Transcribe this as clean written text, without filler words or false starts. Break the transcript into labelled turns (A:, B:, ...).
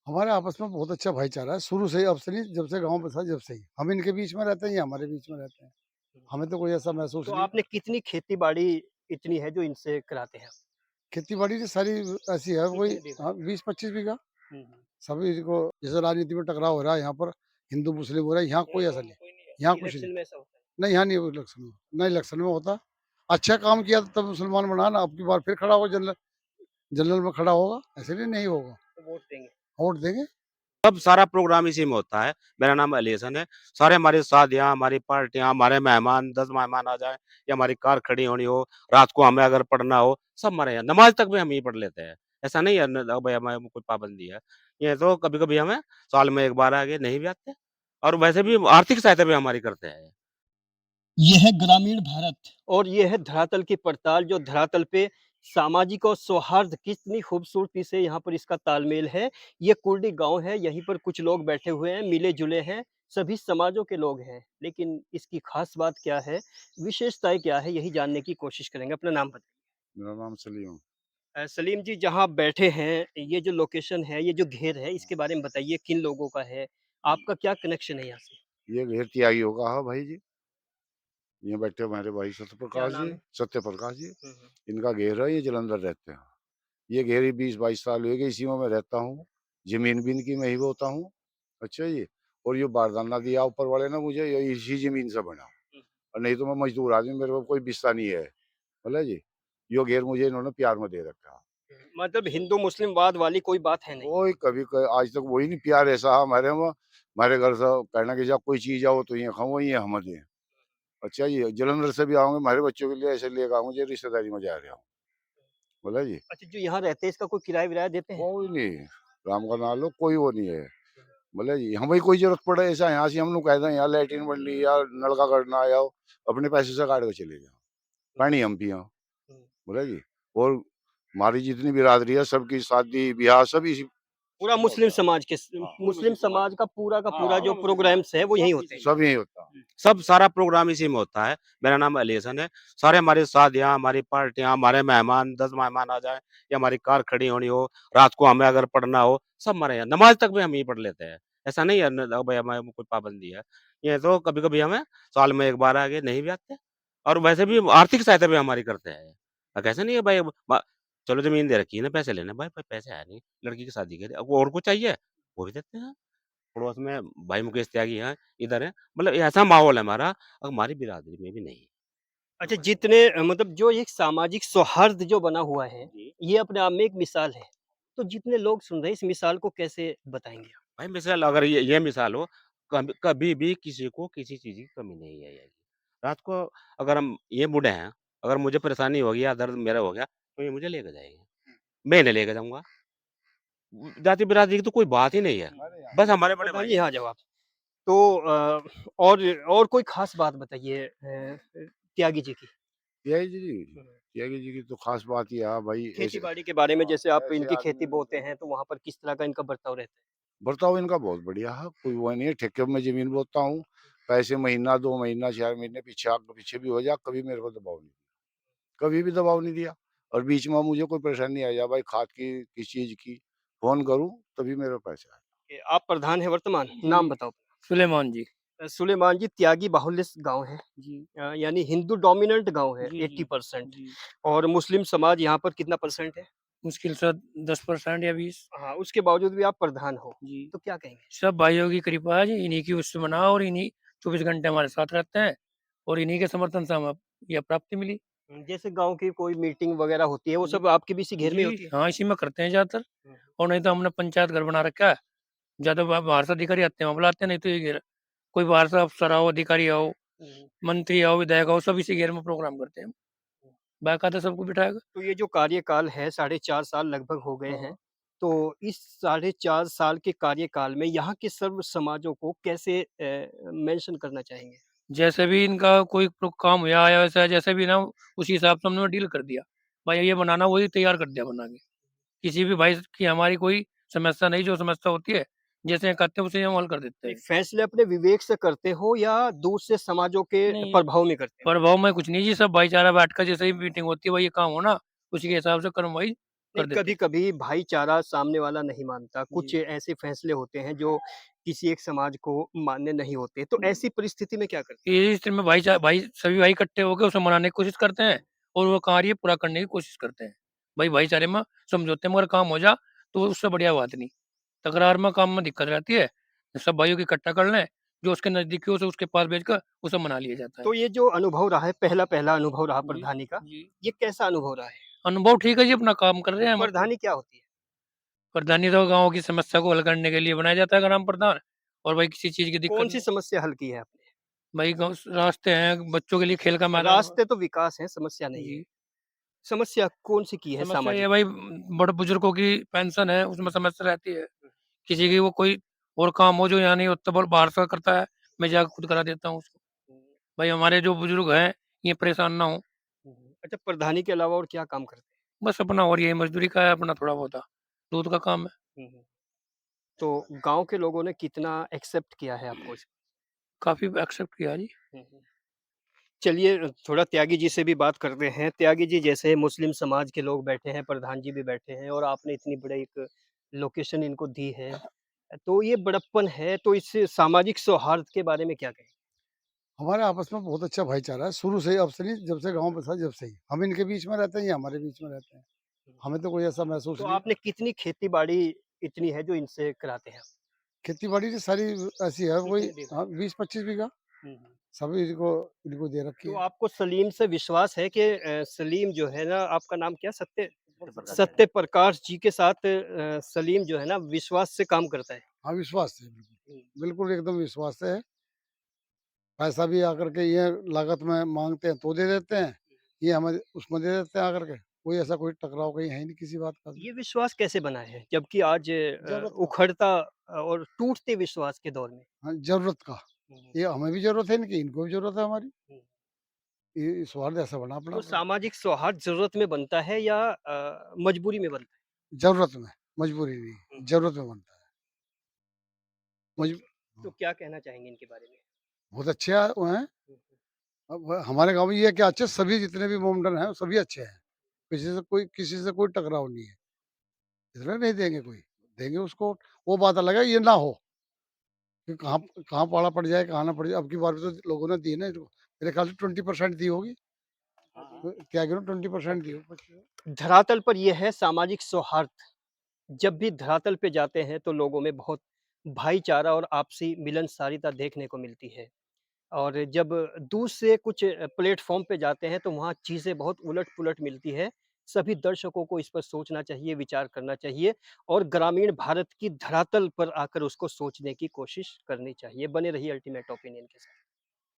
A: हमारे आपस में बहुत अच्छा भाईचारा है, शुरू से ही, अब से नहीं, जब से गाँव बसा जब से ही। हम इनके बीच में रहते हैं, ये हमारे बीच में रहते हैं। हमें तो कोई ऐसा महसूस
B: तो
A: नहीं।
B: आपने कितनी खेती-बाड़ी इतनी है जो इनसे कराते हैं?
A: खेती-बाड़ी तो सारी ऐसी है, कोई
B: कितने बीघा?
A: 20-25 बीघा।
B: हुँ, हुँ।
A: सभी को जैसे राजनीति में टकराव हो रहा है यहाँ पर, हिंदू-मुस्लिम हो रहा है, यहाँ कोई ऐसा नहीं। यहाँ कुछ नहीं।
B: इलेक्शन में ऐसा होता है?
A: नहीं, यहाँ नहीं, वो इलेक्शन में, ना इलेक्शन में होता। अच्छा काम किया तब मुसलमान बना ना, अब की बार फिर खड़ा हो, जनरल जनरल में खड़ा होगा, ऐसे नहीं नहीं होगा।
B: तो वोट देंगे।
A: वोट देंगे।
C: सब सारा प्रोग्राम इसी में होता है। मेरा नाम अली हसन है। सारे हमारी शादियाँ, हमारी पार्टियाँ, हमारे मेहमान 10 मेहमान आ जाएँ या हमारी कार खड़ी होनी हो, रात को हमें अगर पढ़ना हो, सब हमारे यहाँ नमाज़ तक भी हम यहीं पढ़ लेते हैं। ऐसा नहीं है न भई हमें कोई पाबंदी है। ये तो कभी-कभी हमें साल में 1 बार आके नहीं भी आते और वैसे भी आर्थिक सहायता भी हमारी करते हैं।
B: ये है ग्रामीण भारत और ये है धरातल की पड़ताल जो धरातल पे सामाजिक और सौहार्द कितनी खूबसूरती से यहाँ पर इसका तालमेल है। ये कुर्डी गाँव है, यहीं पर कुछ लोग बैठे हुए हैं, मिले-जुले हैं, सभी समाजों के लोग हैं। लेकिन इसकी ख़ास बात क्या है, विशेषताएँ क्या है, यही जानने की कोशिश करेंगे। अपना नाम बताइए।
A: मेरा नाम सलीम।
B: सलीम जी जहाँ आप बैठे हैं, ये जो लोकेशन है, ये जो घेर है, इसके बारे में बताइए किन लोगों का है? आपका क्या कनेक्शन है यहाँ से?
A: ये घेर त्यागियों का है भाई जी। यहाँ बैठे हमारे भाई
B: क्या
A: सत्यप्रकाश जी।
B: नाम है?
A: सत्यप्रकाश जी,
B: हुँ, हुँ।
A: इनका घेर है, ये जलंधर रहते हैं। ये घेर 20-22 साल हुए गए, इसी में मैं रहता हूँ। ज़मीन भी इनकी मैं ही बोता हूँ। अच्छा जी। और ये बारदाना दिया ऊपर वाले ने मुझे, ये इसी ज़मीन से बना।
B: हुँ।
A: और नहीं तो मैं मज़दूर आदमी, मेरे को कोई बिस्सा नहीं है। बोला जी। यो घेर मुझे इन्होंने प्यार में दे रखा है।
B: मतलब हिंदू-मुस्लिम वाद वाली कोई बात है नहीं।
A: कोई कभी क आज तक वही नहीं, प्यार ऐसा है हमारे में, हमारे घर से कहना कि जब कोई चीज़ आओ तो ये खाओ, ये हम दें। अच्छा जी, जलंधर से भी आऊँगे, हमारे बच्चों के लिए ऐसे लेके आऊँगा, जो रिश्तेदारी में जा रहा हूँ। बोला जी।
B: अच्छा जो यहाँ रहते हैं इसका कोई किराया-विराया देते हैं?
A: कोई नहीं, राम का नाम लो, कोई वो नहीं है। बोले जी, हमें कोई ज़रूरत पड़े ऐसा यहाँ से हम लोग कह दें यहाँ लैट्रिन बननी या नलका करना आया हो, अपने पैसे से काट के चले जाओ।
B: हुँ,
A: पानी हम पियो।
B: हुँ।
A: बोला जी। और हमारी जितनी बिरादरी है, सबकी शादी-ब्याह सब इसी
B: पूरा
A: में
B: मुस्लिम
A: होता है।
B: समाज के स
A: हाँ, पूरे
B: मुस्लिम
A: मुस्लिम समाज
B: समाज का
A: हाँ,
B: पूरा
A: हाँ,
B: जो प्रोग्राम्स है वो यहीं होते हैं।
A: सब यही होता है।
C: सब सारा प्रोग्राम इसी में होता है। मेरा नाम अली हसन है। सारे हमारी शादियाँ, हमारी पार्टियाँ, हमारे मेहमान 10 मेहमान आ जाएँ या हमारी कार खड़ी होनी हो, रात को हमें अगर पढ़ना हो, सब हमारे यहाँ नमाज़ तक भी हम यहीं पढ़ लेते हैं। ऐसा नहीं है न भई हमें कोई पाबंदी है। ये तो कभी-कभी हमें साल में 1 बार आके नहीं भी आते और वैसे भी आर्थिक सहायता भी हमारी करते हैं। ऐसा नहीं है भाई म चलो ज़मीन दे रखी है ना, पैसे लेने हैं। भाई पैसे है नहीं, लड़की की शादी के लिए। अब और कुछ चाहिए, वो भी देते हैं। पड़ोस में भाई मुकेश त्यागी हैं, इधर हैं, मतलब ये ऐसा माहौल है हमारा, हमारी बिरादरी में भी नहीं है।
B: अच्छा जितने मतलब जो एक सामाजिक सौहार्द जो बना हुआ है,
C: जी।
B: ये अपने आप में एक मिसाल है। तो जितने लोग सुन रहे हैं इस मिसाल को कैसे बताएँगे आप?
C: भाई मिसाल अगर ये मिसाल हो, कभी भी किसी को किसी चीज़ की कमी नहीं आएगी। रात को अगर हम ये बूढ़े हैं, अगर मुझे परेशानी होगी या दर्द मेरा हो गया, तो ये मुझे लेके जाएँगे। मैं इन्हें लेके जाऊँगा। जाति-बिरादरी की तो कोई बात ही नहीं है।
A: हमारे यहाँ
B: जी,
C: बस हमारे बड़े
B: प्रधान
C: भाई
B: जी
C: हैं।
B: हाँ, जवाब। तो और कोई ख़ास बात बताइए त्यागी जी की?
A: त्यागी जी,
B: हुँ।
A: त्यागी जी की तो ख़ास बात ये है भाई, ऐसे
B: खेती-बाड़ी के बारे में जैसे आप
A: ऐसे
B: इनकी खेती
A: आदमी
B: बोते हैं, तो वहाँ पर किस तरह का इनका बर्ताव रहता है?
A: बर्ताव इनका बहुत बढ़िया है, कोई वो नहीं है, ठेके में ज़मीन बोता हूँ, पैसे महीना, 2 महीना, 4 महीने पीछे आगे पीछे भी हो जाए, कभी मेरे को दबाव नहीं दिया, कभी भी दबाव नहीं दिया। और बीच में मुझे कोई परेशानी आ जाए भाई, खाद की, किस चीज़ की, फ़ोन करूँ तभी मेरे पैसे आए।
B: कि आप प्रधान हैं वर्तमान?
D: जी,
B: नाम बताओ?
D: सुलेमान जी।
B: सुलेमान जी त्यागी बाहुल्य गाँव है।
D: जी,
B: यानी हिंदू डोमिनेंट गाँव है
D: जी, जी,
B: 80%
D: जी।
B: और मुस्लिम समाज यहाँ पर कितना परसेंट है?
D: मुश्किल से 10% या 20।
B: हाँ, उसके बावजूद भी आप प्रधान हो,
D: जी,
B: तो क्या कहेंगे?
D: सब भाइयों की कृपा है जी, इन्हीं की उससे बना और इन्हीं 24 घंटे हमारे साथ रहते हैं और इन्हीं के समर्थन से हमें ये प्राप्ति मिली।
B: जैसे गाँव की कोई मीटिंग वगैरह होती है, वो
D: जी,
B: सब आपके भी इसी घेर में
D: जी,
B: होती है?
D: हाँ, इसी में करते हैं ज़्यादातर
B: हुँ,
D: और नहीं तो हमने पंचायत घर बना रखा है। ज़्यादा बाहर से अधिकारी आते हैं, वहाँ बुलाते हैं, नहीं तो ये घेर कोई बाहर से अफ़सर आओ, अधिकारी आओ,
B: हुँ,
D: मंत्री आओ, विधायक आओ, सब इसी घेर में प्रोग्राम करते हैं हम।
B: हुँ।
D: बाकायदा सबको बिठाकर।
B: तो ये जो कार्यकाल है, साढ़े 4 साल लगभग हो गए हैं,
D: हाँ।
B: तो इस साढ़े 4 साल के कार्यकाल में यहाँ के सर्व समाजों को कैसे मेंशन करना चाहेंगे?
D: जैसे भी इनका कोई काम हुआ या वैसा जैसे भी ना उसी हिसाब से हमने डील कर दिया। भाई ये बनाना वही तैयार कर दिया बना के। किसी भी भाई की हमारी कोई समस्या नहीं, जो समस्या होती है, जैसे कहते हैं उसे हम हल कर देते
B: नहीं,
D: हैं।
B: फैसले अपने विवेक से करते हो या दूर से समाजों के
D: नहीं,
B: प्रभाव में करते हो?
D: प्रभाव में कुछ नहीं जी, सब भाईचारा बैठकर जैसे ही मीटिंग होती है, वही काम हो ना, उसी के हिसाब से कर्मवाही कर देते हैं।
B: कभी-कभी भाईचारा सामने वाला नहीं मानता, कुछ
D: जी।
B: ऐसे फैसले होते हैं जो किसी एक समाज को मान्य नहीं होते, तो ऐसी परिस्थिति में क्या करते हैं?
D: ये स्थिति में भाई सभी भाई इकट्ठे होके उसे मनाने की कोशिश करते हैं और वो कार्य पूरा करने की कोशिश करते हैं। भाई भाईचारे में समझौते में अगर काम हो जा तो उससे बढ़िया बात नहीं। तकरार में काम में दिक्कत रहती है। सब भाइयों को इकट्ठा कर लें, जो उसके नज़दीकी हो उसे उसके पास भेजकर उसे मना लिया जाता है।
B: तो ये जो अनुभव रहा है, पहला-पहला अनुभव रहा
D: जी,
B: प्रधानी का,
D: जी।
B: ये कैसा अनुभव रहा है?
D: अनुभव ठीक है जी, अपना काम कर रहे हैं हम अपना।
B: प्रधानी क्या होती है?
D: प्रधानी तो गाँव की समस्या को हल करने के लिए बनाया जाता है ग्राम प्रधान और भाई किसी चीज़ की दिक्कत
B: कौन-सी
D: नहीं।
B: समस्या हल की है आपने?
D: भाई गाँव रास्ते हैं, बच्चों के लिए खेल का मैदान हो।
B: रास्ते तो विकास है, समस्या नहीं है।
D: जी।
B: समस्या कौन-सी की है
D: समस्या ये है
B: सामाजिक?
D: भाई बड़े बुजुर्गों की पेंशन है, उसमें समस्या रहती है। किसी की वो कोई और काम हो जो यहाँ नहीं होता बोल बाहर से करता है, मैं जाके खुद करा देता हूँ उसको। भाई हमारे जो बुजुर्ग हैं, ये परेशान ना हों,
B: अच्छा, प्रधानी के अलावा और क्या काम करते
D: बस अपना और यही मज़दूरी का है, अपना थोड़ा बहुत दूध का काम है।
B: हैं? तो गाँव के लोगों ने कितना एक्सेप्ट किया है आपको इस
D: काफ़ी एक्सेप्ट किया जी।
B: हुँ, हुँ। चलिए थोड़ा त्यागी जी से भी बात करते हैं। त्यागी जी जैसे मुस्लिम समाज के लोग बैठे हैं, प्रधान जी भी बैठे हैं और आपने इतनी बड़े एक लोकेशन इनको दी है। तो ये बड़प्पन है, तो इस सामाजिक सौहार्द के बारे में क्या कहें?
E: हमारे आपस में बहुत अच्छा भाईचारा है, शुरू से ही, अब से नहीं, जब से गाँव बसा जब से ही। हम इनके बीच में रहते हैं, ये हमारे बीच में रहते हैं। हमें तो कोई ऐसा महसूस
B: तो
E: नहीं।
B: आपने कितनी खेती-बाड़ी इतनी है जो इनसे कराते हैं आप?
E: खेती-बाड़ी की सारी ऐसी है, कोई
B: कितने बीघा?
E: 20-25 बीघा
B: हुँ, हुँ।
E: सभी इनको इनको दे रखी
B: तो
E: है।
B: आपको सलीम से विश्वास है कि सलीम जो है ना आपका नाम क्या सत्य प्रकाश जी के साथ सलीम जो है ना विश्वास से काम करता है।
E: हाँ, विश्वास से बिल्कुल।
B: हुँ।
E: बिल्कुल एकदम विश्वास से है। पैसा भी आकर के ये लागत में माँगते हैं तो दे देते हैं, ये हमें उसमें दे देते हैं आकर के। कोई ऐसा कोई टकराव कहीं है ही नहीं किसी बात का भी।
B: ये विश्वास कैसे बना है? जबकि आज
E: ज़रूरत का।
B: उखड़ता और टूटते विश्वास के दौर में।
E: हाँ, ज़रूरत का।
B: हुँ, हुँ,
E: ये हमें भी ज़रूरत है इनकी, इनको भी ज़रूरत है हमारी।
B: हुँ।
E: ये सौहार्द ऐसा बना अपना
B: तो सामाजिक सौहार्द ज़रूरत में बनता है या मजबूरी में बनता
E: ज़रूरत में, मजबूरी
B: है?
E: नहीं, ज़रूरत में बनता है।
B: तो
E: मज
B: तो क्या कहना चाहेंगे इनके बारे में?
E: बहुत अच्छे वो हैं।
B: हुँ, हुँ।
E: अब हमारे गाँव में ये है कि अच्छे सभी जितने भी मोमडन हैं, सभी अच्छे हैं। किसी से कोई टकराव नहीं है। इसलिए नहीं देंगे कोई, देंगे उसको। वो बात अलग है, ये ना हो कि कहाँ कहाँ पाला पड़ जाए, कहाँ ना पड़ जाए। अब की बार भी तो लोगों ने दी ना इनको। मेरे ख्याल से 20% दी होगी। तो क्या गिनो 20% दी हो।
B: धरातल पर ये है सामाजिक सौहार्द। जब भी धरातल पे जाते हैं तो लोगों में बहुत भाईचारा और आपसी मिलनसारिता देखने को मिलती है। और जब दूर से कुछ प्लेटफ़ॉर्म पे जाते हैं तो वहाँ चीज़ें बहुत उलट-पुलट मिलती है। सभी दर्शकों को इस पर सोचना चाहिए, विचार करना चाहिए और ग्रामीण भारत की धरातल पर आकर उसको सोचने की कोशिश करनी चाहिए। बने रहिए अल्टीमेट ओपिनियन के साथ।